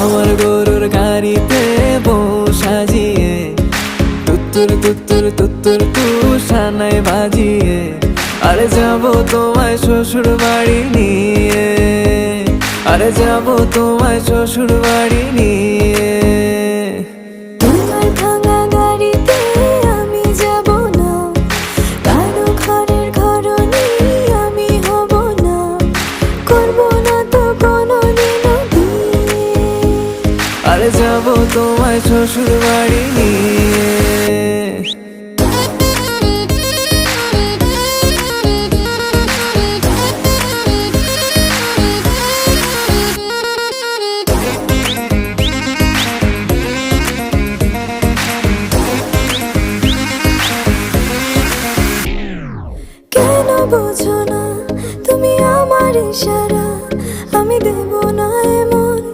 আমার গরুর গাড়িতে বউ সাজিয়ে তুত্তুর তুত্তুর তুত্তুর তু সানাই বাজিয়ে আরে যাবো তোমায় শ্বশুর বাড়ি নিয়ে, আরে যাবো তোমায় শ্বশুর বাড়ি নিয়ে। তোমার ভাঙা গাড়িতে আমি যাব না, কারো ঘরের ঘরনি আমি হব না, করব না তো কোনোদিনও বিয়ে। আরে যাবো তোমায় শ্বশুর বাড়ি নিয়ে।